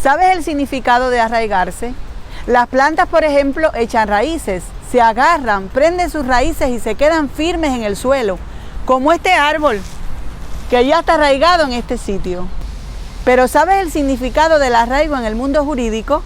¿Sabes el significado de arraigarse? Las plantas, por ejemplo, echan raíces, se agarran, prenden sus raíces y se quedan firmes en el suelo, como este árbol, que ya está arraigado en este sitio. Pero ¿sabes el significado del arraigo en el mundo jurídico?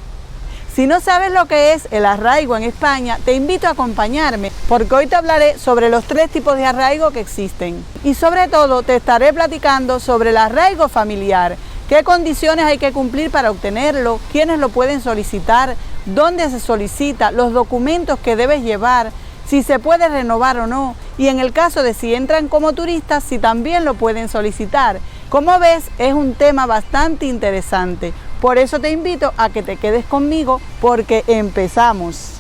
Si no sabes lo que es el arraigo en España, te invito a acompañarme, porque hoy te hablaré sobre los 3 tipos de arraigo que existen. Y sobre todo te estaré platicando sobre el arraigo familiar, qué condiciones hay que cumplir para obtenerlo, quiénes lo pueden solicitar, dónde se solicita, los documentos que debes llevar, si se puede renovar o no, y en el caso de si entran como turistas, si también lo pueden solicitar. Como ves, es un tema bastante interesante. Por eso te invito a que te quedes conmigo porque empezamos.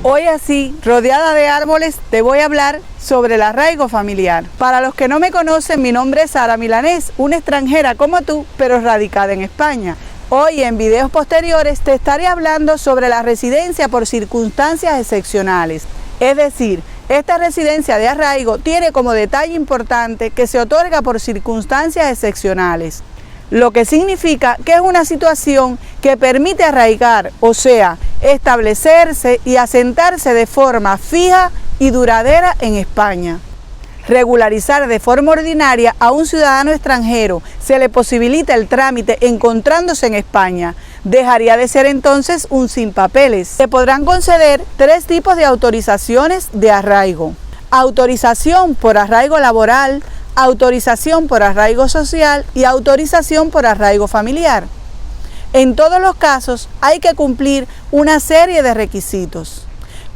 Hoy así, rodeada de árboles, te voy a hablar sobre el arraigo familiar. Para los que no me conocen, mi nombre es Sara Milanés, una extranjera como tú, pero radicada en España. Hoy en videos posteriores te estaré hablando sobre la residencia por circunstancias excepcionales. Es decir, esta residencia de arraigo tiene como detalle importante que se otorga por circunstancias excepcionales, lo que significa que es una situación que permite arraigar, o sea, establecerse y asentarse de forma fija y duradera en España. Regularizar de forma ordinaria a un ciudadano extranjero, se le posibilita el trámite encontrándose en España. Dejaría de ser entonces un sin papeles. Se podrán conceder 3 tipos de autorizaciones de arraigo: autorización por arraigo laboral, autorización por arraigo social y autorización por arraigo familiar. En todos los casos hay que cumplir una serie de requisitos.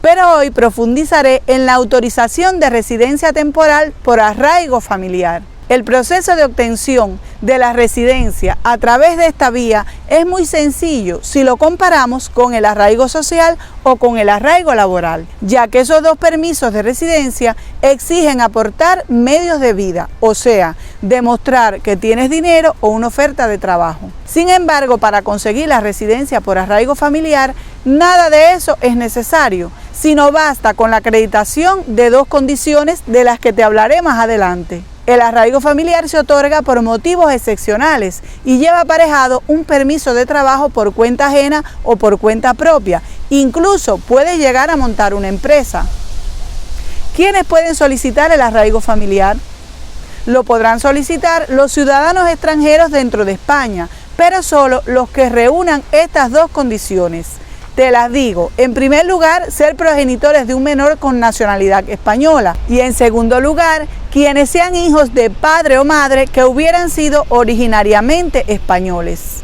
Pero hoy profundizaré en la autorización de residencia temporal por arraigo familiar. El proceso de obtención de la residencia a través de esta vía es muy sencillo si lo comparamos con el arraigo social o con el arraigo laboral, ya que esos 2 permisos de residencia exigen aportar medios de vida, o sea, demostrar que tienes dinero o una oferta de trabajo. Sin embargo, para conseguir la residencia por arraigo familiar, nada de eso es necesario, sino basta con la acreditación de 2 condiciones de las que te hablaré más adelante. El arraigo familiar se otorga por motivos excepcionales y lleva aparejado un permiso de trabajo por cuenta ajena o por cuenta propia. Incluso puedes llegar a montar una empresa. ¿Quiénes pueden solicitar el arraigo familiar? Lo podrán solicitar los ciudadanos extranjeros dentro de España, pero solo los que reúnan estas 2 condiciones. Te las digo: en primer lugar, ser progenitores de un menor con nacionalidad española, y en segundo lugar, quienes sean hijos de padre o madre que hubieran sido originariamente españoles.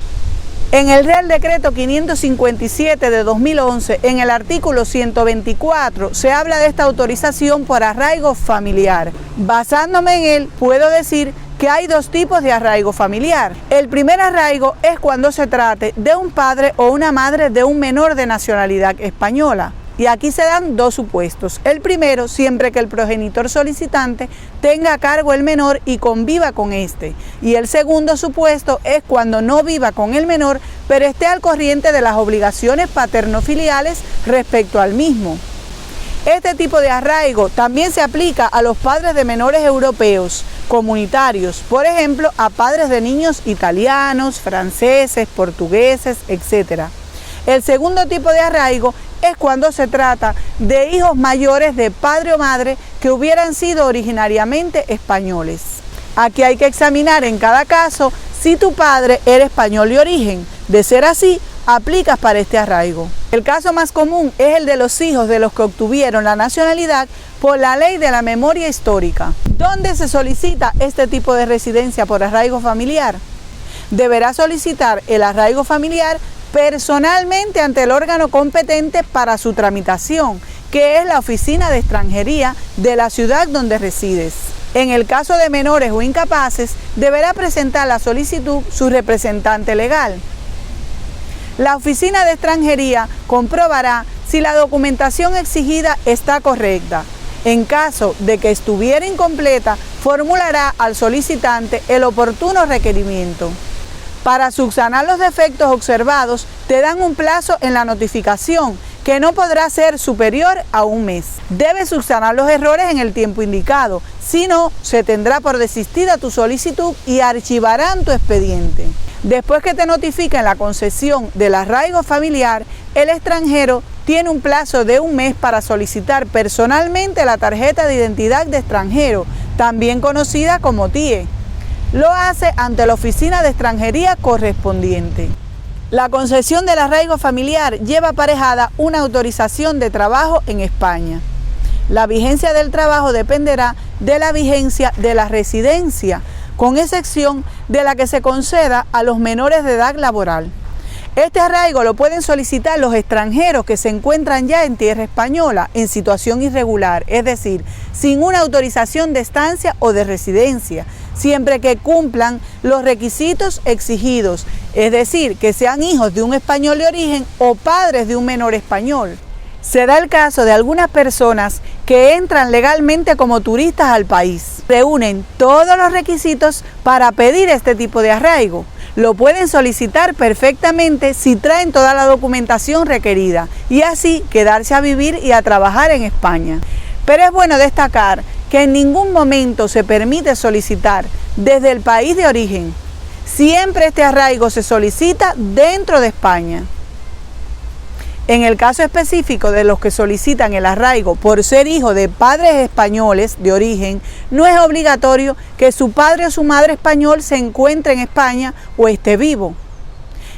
En el Real Decreto 557 de 2011, en el artículo 124, se habla de esta autorización por arraigo familiar. Basándome en él, puedo decir que hay 2 tipos de arraigo familiar. El primer arraigo es cuando se trate de un padre o una madre de un menor de nacionalidad española. Y aquí se dan 2 supuestos. El primero, siempre que el progenitor solicitante tenga a cargo el menor y conviva con este. Y el segundo supuesto es cuando no viva con el menor, pero esté al corriente de las obligaciones paterno-filiales respecto al mismo. Este tipo de arraigo también se aplica a los padres de menores europeos comunitarios, por ejemplo, a padres de niños italianos, franceses, portugueses, etc. El segundo tipo de arraigo es cuando se trata de hijos mayores de padre o madre que hubieran sido originariamente españoles. Aquí hay que examinar en cada caso si tu padre era español de origen. De ser así, aplicas para este arraigo. El caso más común es el de los hijos de los que obtuvieron la nacionalidad por la ley de la memoria histórica. ¿Dónde se solicita este tipo de residencia por arraigo familiar? Deberá solicitar el arraigo familiar personalmente ante el órgano competente para su tramitación, que es la Oficina de Extranjería de la ciudad donde resides. En el caso de menores o incapaces, deberá presentar la solicitud su representante legal. La Oficina de Extranjería comprobará si la documentación exigida está correcta. En caso de que estuviera incompleta, formulará al solicitante el oportuno requerimiento. Para subsanar los defectos observados, te dan un plazo en la notificación, que no podrá ser superior a un mes. Debes subsanar los errores en el tiempo indicado, si no, se tendrá por desistida tu solicitud y archivarán tu expediente. Después que te notifiquen la concesión del arraigo familiar, el extranjero tiene un plazo de un mes para solicitar personalmente la tarjeta de identidad de extranjero, también conocida como TIE. Lo hace ante la oficina de extranjería correspondiente. La concesión del arraigo familiar lleva aparejada una autorización de trabajo en España. La vigencia del trabajo dependerá de la vigencia de la residencia, con excepción de la que se conceda a los menores de edad laboral. Este arraigo lo pueden solicitar los extranjeros que se encuentran ya en tierra española en situación irregular, es decir, sin una autorización de estancia o de residencia, siempre que cumplan los requisitos exigidos, es decir, que sean hijos de un español de origen o padres de un menor español. Se da el caso de algunas personas que entran legalmente como turistas al país. Reúnen todos los requisitos para pedir este tipo de arraigo. Lo pueden solicitar perfectamente si traen toda la documentación requerida y así quedarse a vivir y a trabajar en España. Pero es bueno destacar que en ningún momento se permite solicitar desde el país de origen. Siempre este arraigo se solicita dentro de España. En el caso específico de los que solicitan el arraigo por ser hijo de padres españoles de origen, no es obligatorio que su padre o su madre español se encuentre en España o esté vivo.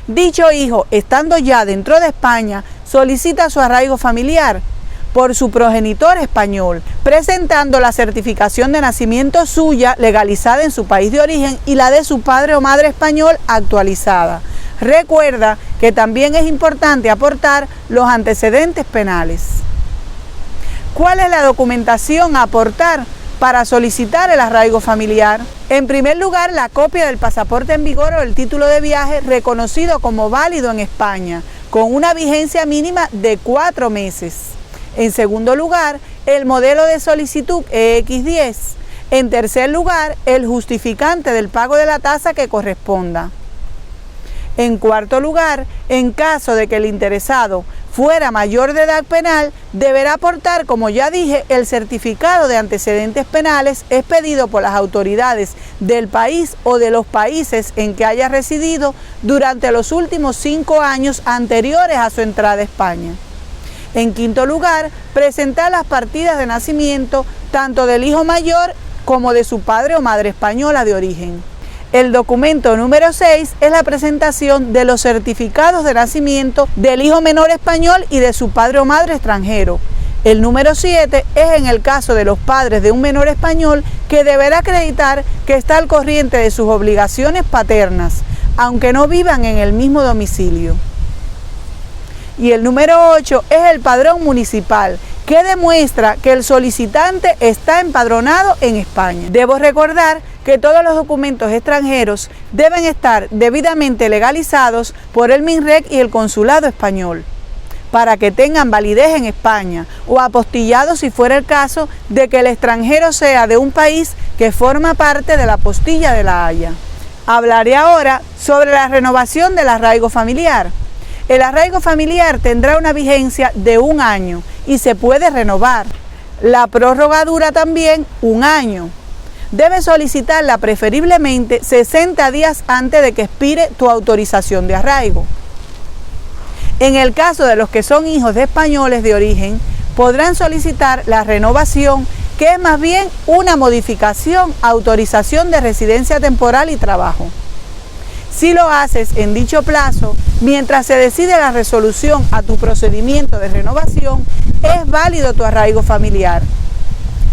Dicho hijo, estando ya dentro de España, solicita su arraigo familiar por su progenitor español, presentando la certificación de nacimiento suya legalizada en su país de origen y la de su padre o madre español actualizada. Recuerda que también es importante aportar los antecedentes penales. ¿Cuál es la documentación a aportar para solicitar el arraigo familiar? En primer lugar, la copia del pasaporte en vigor o el título de viaje reconocido como válido en España, con una vigencia mínima de 4 meses. En segundo lugar, el modelo de solicitud EX10. En tercer lugar, el justificante del pago de la tasa que corresponda. En cuarto lugar, en caso de que el interesado fuera mayor de edad penal, deberá aportar, como ya dije, el certificado de antecedentes penales expedido por las autoridades del país o de los países en que haya residido durante los últimos 5 años anteriores a su entrada a España. En quinto lugar, presentar las partidas de nacimiento tanto del hijo mayor como de su padre o madre española de origen. El documento número 6 es la presentación de los certificados de nacimiento del hijo menor español y de su padre o madre extranjero. El número 7 es en el caso de los padres de un menor español que deberá acreditar que está al corriente de sus obligaciones paternas, aunque no vivan en el mismo domicilio. Y el número 8 es el padrón municipal, que demuestra que el solicitante está empadronado en España. Debo recordar que todos los documentos extranjeros deben estar debidamente legalizados por el MINREC y el Consulado Español, para que tengan validez en España, o apostillados si fuera el caso de que el extranjero sea de un país que forma parte de la apostilla de La Haya. Hablaré ahora sobre la renovación del arraigo familiar. El arraigo familiar tendrá una vigencia de 1 año y se puede renovar. La prórroga dura también 1 año. Debes solicitarla preferiblemente 60 días antes de que expire tu autorización de arraigo. En el caso de los que son hijos de españoles de origen, podrán solicitar la renovación, que es más bien una modificación a autorización de residencia temporal y trabajo. Si lo haces en dicho plazo, mientras se decide la resolución a tu procedimiento de renovación, es válido tu arraigo familiar.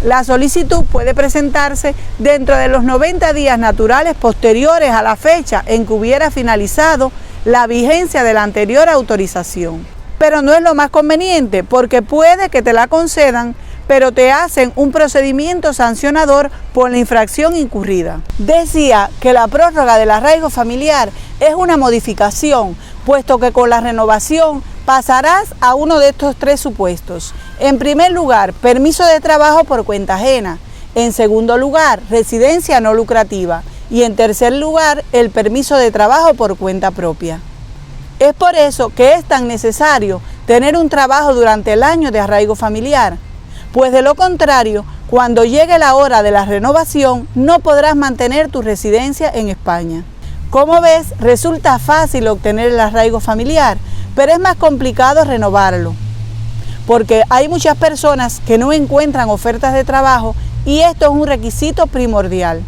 La solicitud puede presentarse dentro de los 90 días naturales posteriores a la fecha en que hubiera finalizado la vigencia de la anterior autorización. Pero no es lo más conveniente, porque puede que te la concedan, pero te hacen un procedimiento sancionador por la infracción incurrida. Decía que la prórroga del arraigo familiar es una modificación, puesto que con la renovación pasarás a uno de estos 3 supuestos. En primer lugar, permiso de trabajo por cuenta ajena. En segundo lugar, residencia no lucrativa. Y en tercer lugar, el permiso de trabajo por cuenta propia. Es por eso que es tan necesario tener un trabajo durante el año de arraigo familiar, pues de lo contrario, cuando llegue la hora de la renovación, no podrás mantener tu residencia en España. Como ves, resulta fácil obtener el arraigo familiar, pero es más complicado renovarlo, porque hay muchas personas que no encuentran ofertas de trabajo y esto es un requisito primordial.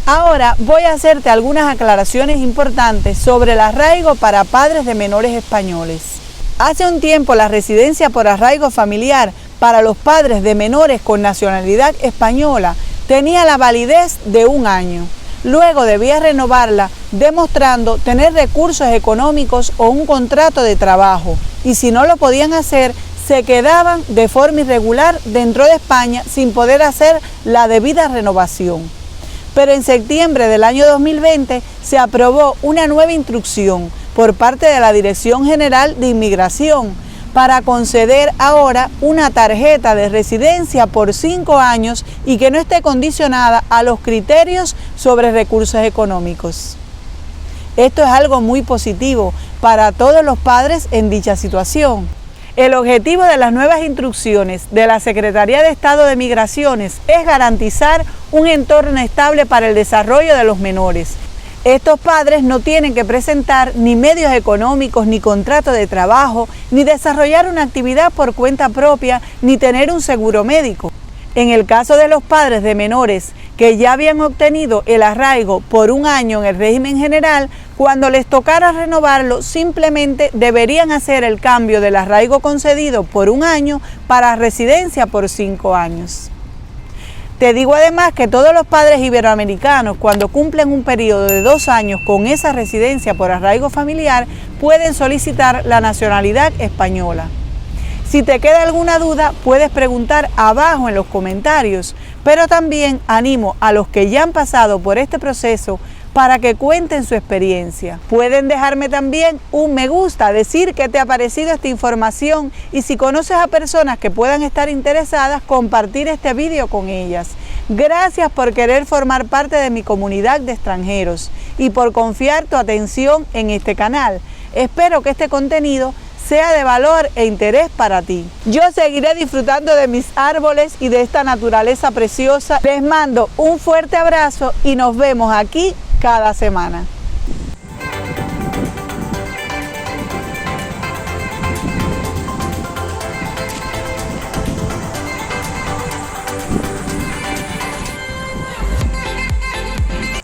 Ahora voy a hacerte algunas aclaraciones importantes sobre el arraigo para padres de menores españoles. Hace un tiempo la residencia por arraigo familiar para los padres de menores con nacionalidad española tenía la validez de 1 año. Luego debía renovarla demostrando tener recursos económicos o un contrato de trabajo, y si no lo podían hacer, se quedaban de forma irregular dentro de España sin poder hacer la debida renovación. Pero en septiembre del año 2020 se aprobó una nueva instrucción por parte de la Dirección General de Inmigración para conceder ahora una tarjeta de residencia por 5 años y que no esté condicionada a los criterios sobre recursos económicos. Esto es algo muy positivo para todos los padres en dicha situación. El objetivo de las nuevas instrucciones de la Secretaría de Estado de Migraciones es garantizar un entorno estable para el desarrollo de los menores. Estos padres no tienen que presentar ni medios económicos, ni contrato de trabajo, ni desarrollar una actividad por cuenta propia, ni tener un seguro médico. En el caso de los padres de menores que ya habían obtenido el arraigo por 1 año en el régimen general, cuando les tocara renovarlo, simplemente deberían hacer el cambio del arraigo concedido por 1 año para residencia por 5 años. Te digo además que todos los padres iberoamericanos, cuando cumplen un periodo de 2 años con esa residencia por arraigo familiar, pueden solicitar la nacionalidad española. Si te queda alguna duda, puedes preguntar abajo en los comentarios, pero también animo a los que ya han pasado por este proceso para que cuenten su experiencia. Pueden dejarme también un me gusta, decir qué te ha parecido esta información y si conoces a personas que puedan estar interesadas, compartir este vídeo con ellas. Gracias por querer formar parte de mi comunidad de extranjeros y por confiar tu atención en este canal. Espero que este contenido sea de valor e interés para ti. Yo seguiré disfrutando de mis árboles y de esta naturaleza preciosa. Les mando un fuerte abrazo y nos vemos aquí cada semana.